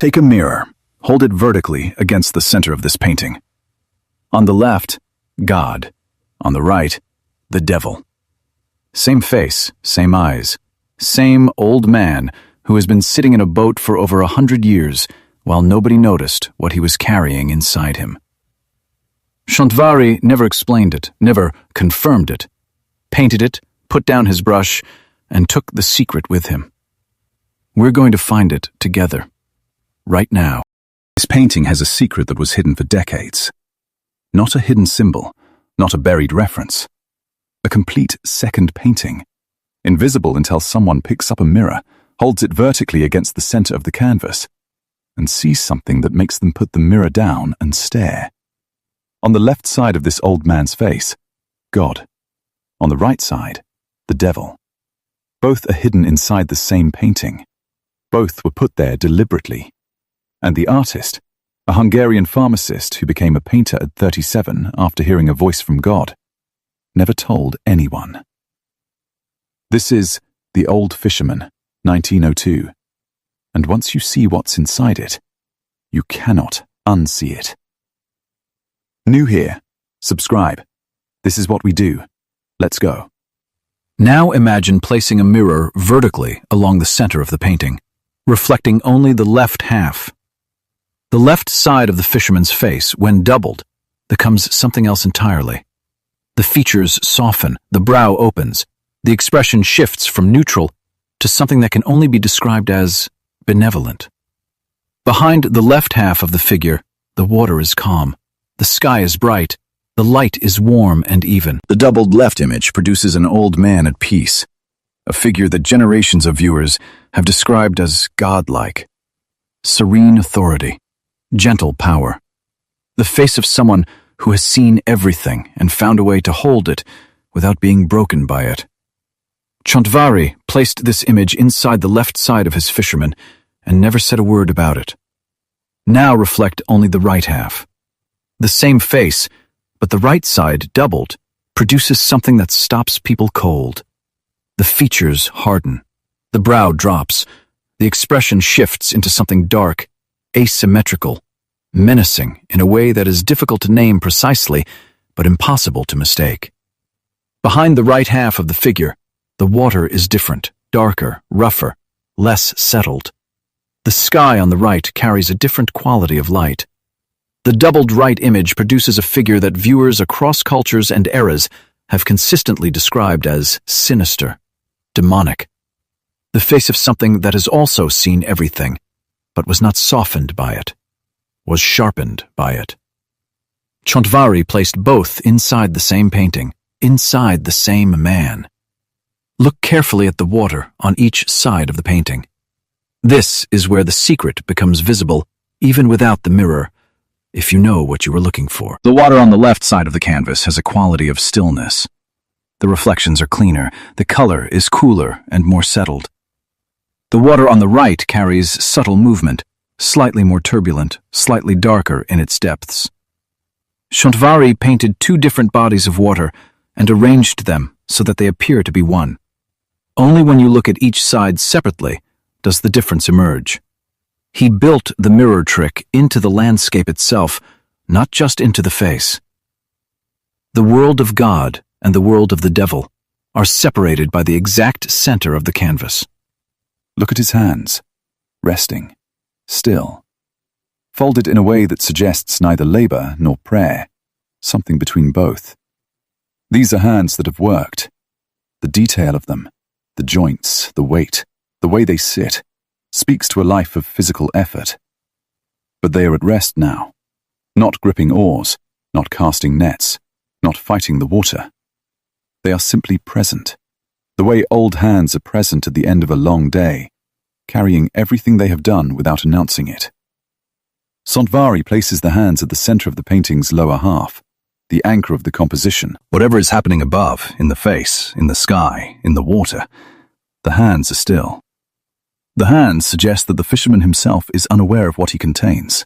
Take a mirror. Hold it vertically against the center of this painting. On the left, God. On the right, the devil. Same face, same eyes, same old man who has been sitting in a boat for over 100 years while nobody noticed what he was carrying inside him. Csontváry never explained it, never confirmed it, painted it, put down his brush, and took the secret with him. We're going to find it together, right now. This painting has a secret that was hidden for decades. Not a hidden symbol, not a buried reference. A complete second painting, invisible until someone picks up a mirror, holds it vertically against the center of the canvas, and sees something that makes them put the mirror down and stare. On the left side of this old man's face, God. On the right side, the devil. Both are hidden inside the same painting. Both were put there deliberately. And the artist, a Hungarian pharmacist who became a painter at 37 after hearing a voice from God, never told anyone. This is The Old Fisherman, 1902. And once you see what's inside it, you cannot unsee it. New here. Subscribe. This is what we do. Let's go. Now imagine placing a mirror vertically along the center of the painting, reflecting only the left half. The left side of the fisherman's face, when doubled, becomes something else entirely. The features soften, the brow opens, the expression shifts from neutral to something that can only be described as benevolent. Behind the left half of the figure, the water is calm, the sky is bright, the light is warm and even. The doubled left image produces an old man at peace, a figure that generations of viewers have described as godlike. Serene authority, gentle power. The face of someone who has seen everything and found a way to hold it without being broken by it. Csontváry placed this image inside the left side of his fisherman and never said a word about it. Now reflect only the right half. The same face, but the right side, doubled, produces something that stops people cold. The features harden, the brow drops, the expression shifts into something dark, asymmetrical, menacing in a way that is difficult to name precisely, but impossible to mistake. Behind the right half of the figure, the water is different, darker, rougher, less settled. The sky on the right carries a different quality of light. The doubled right image produces a figure that viewers across cultures and eras have consistently described as sinister, demonic. The face of something that has also seen everything, but was not softened by it, was sharpened by it. Csontváry placed both inside the same painting, inside the same man. Look carefully at the water on each side of the painting. This is where the secret becomes visible, even without the mirror, if you know what you were looking for. The water on the left side of the canvas has a quality of stillness. The reflections are cleaner, the color is cooler and more settled. The water on the right carries subtle movement, slightly more turbulent, slightly darker in its depths. Csontváry painted two different bodies of water and arranged them so that they appear to be one. Only when you look at each side separately does the difference emerge. He built the mirror trick into the landscape itself, not just into the face. The world of God and the world of the devil are separated by the exact center of the canvas. Look at his hands, resting, still, folded in a way that suggests neither labor nor prayer, something between both. These are hands that have worked. The detail of them, the joints, the weight, the way they sit, speaks to a life of physical effort. But they are at rest now, not gripping oars, not casting nets, not fighting the water. They are simply present, the way old hands are present at the end of a long day, carrying everything they have done without announcing it. Csontváry places the hands at the center of the painting's lower half, the anchor of the composition. Whatever is happening above, in the face, in the sky, in the water, the hands are still. The hands suggest that the fisherman himself is unaware of what he contains,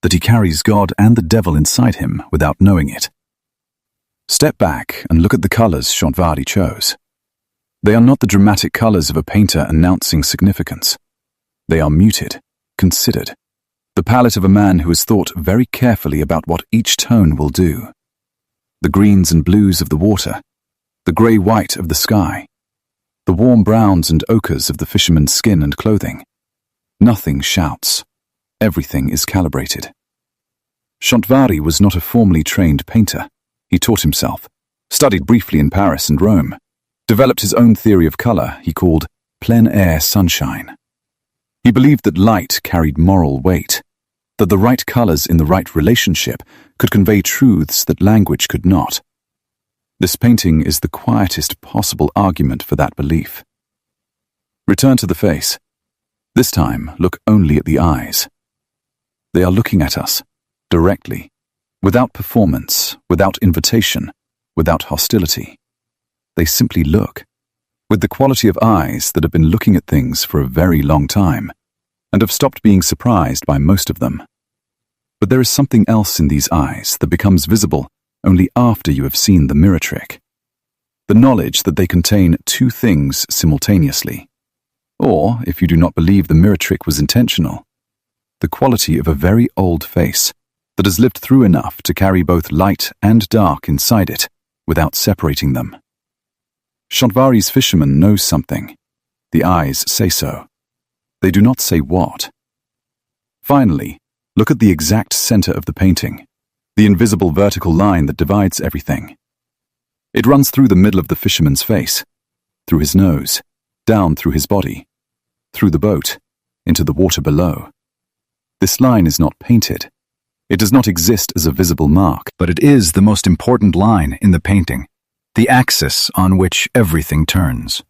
that he carries God and the devil inside him without knowing it. Step back and look at the colors Csontváry chose. They are not the dramatic colors of a painter announcing significance. They are muted, considered, The palette of a man who has thought very carefully about what each tone will do. The greens and blues of the water, the grey-white of the sky, the warm browns and ochres of the fisherman's skin and clothing. Nothing shouts. Everything is calibrated. Csontváry was not a formally trained painter. He taught himself, studied briefly in Paris and Rome, developed his own theory of colour he called plein-air sunshine. He believed that light carried moral weight, that the right colours in the right relationship could convey truths that language could not. This painting is the quietest possible argument for that belief. Return to the face. This time, look only at the eyes. They are looking at us, directly, without performance, without invitation, without hostility. They simply look, with the quality of eyes that have been looking at things for a very long time, and have stopped being surprised by most of them. But there is something else in these eyes that becomes visible only after you have seen the mirror trick. The knowledge that they contain two things simultaneously. Or, if you do not believe the mirror trick was intentional, the quality of a very old face that has lived through enough to carry both light and dark inside it without separating them. Csontváry's fisherman knows something. The eyes say so. They do not say what. Finally, look at the exact center of the painting, the invisible vertical line that divides everything. It runs through the middle of the fisherman's face, through his nose, down through his body, through the boat, into the water below. This line is not painted. It does not exist as a visible mark, But it is the most important line in the painting, the axis on which everything turns.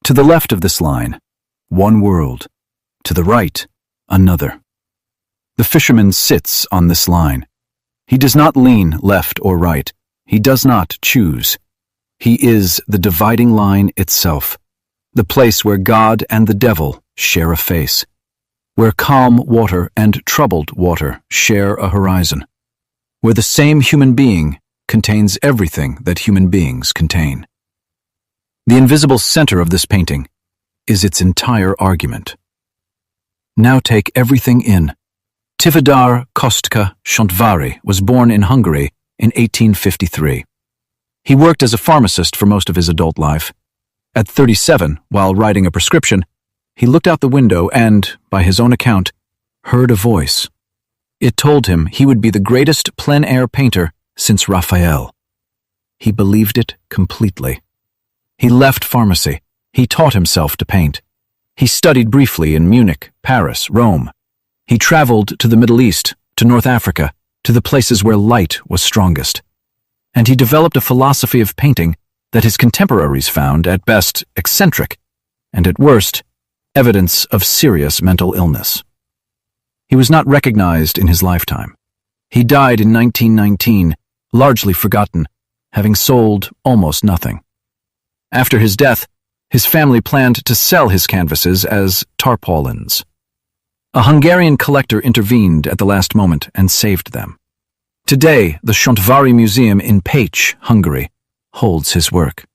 To the left of this line, one world. To the right, another. The fisherman sits on this line. He does not lean left or right. He does not choose. He is the dividing line itself, the place where God and the devil share a face, where calm water and troubled water share a horizon, where the same human being contains everything that human beings contain. The invisible center of this painting is its entire argument. Now take everything in. Tivadar Kosztka Csontváry was born in Hungary in 1853. He worked as a pharmacist for most of his adult life. At 37, while writing a prescription, he looked out the window and, by his own account, heard a voice. It told him he would be the greatest plein-air painter since Raphael. He believed it completely. He left pharmacy. He taught himself to paint. He studied briefly in Munich, Paris, Rome. He traveled to the Middle East, to North Africa, to the places where light was strongest. And he developed a philosophy of painting that his contemporaries found, at best, eccentric, and at worst, evidence of serious mental illness. He was not recognized in his lifetime. He died in 1919, largely forgotten, having sold almost nothing. After his death, his family planned to sell his canvases as tarpaulins. A Hungarian collector intervened at the last moment and saved them. Today, the Csontváry Museum in Pécs, Hungary, holds his work.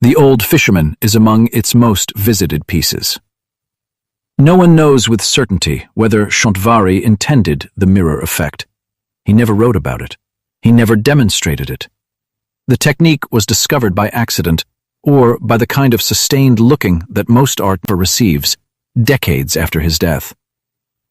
The Old Fisherman is among its most visited pieces. No one knows with certainty whether Csontváry intended the mirror effect. He never wrote about it. He never demonstrated it. The technique was discovered by accident or by the kind of sustained looking that most art receives decades after his death.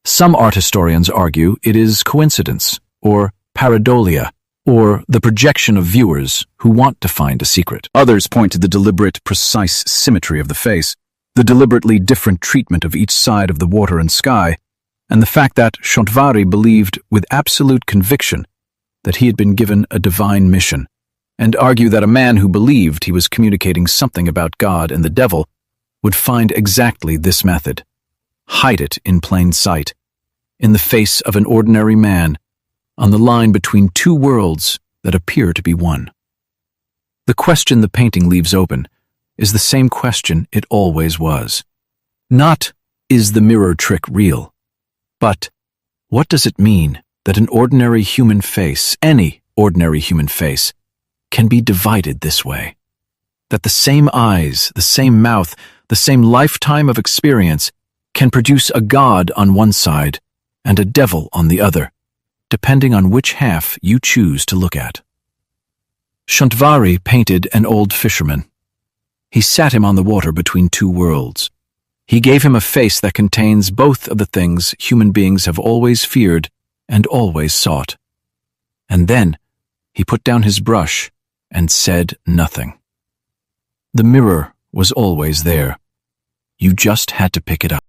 Some art historians argue it is coincidence, or pareidolia, or the projection of viewers who want to find a secret. Others point to the deliberate, precise symmetry of the face, the deliberately different treatment of each side of the water and sky, and the fact that Csontváry believed with absolute conviction that he had been given a divine mission, and argue that a man who believed he was communicating something about God and the devil would find exactly this method. Hide it in plain sight, in the face of an ordinary man, on the line between two worlds that appear to be one. The question the painting leaves open is the same question it always was. Not, is the mirror trick real? But, what does it mean that an ordinary human face, any ordinary human face, can be divided this way? That the same eyes, the same mouth, the same lifetime of experience can produce a God on one side and a devil on the other, depending on which half you choose to look at. Csontváry painted an old fisherman. He sat him on the water between two worlds. He gave him a face that contains both of the things human beings have always feared and always sought. And then he put down his brush and said nothing. The mirror was always there. You just had to pick it up.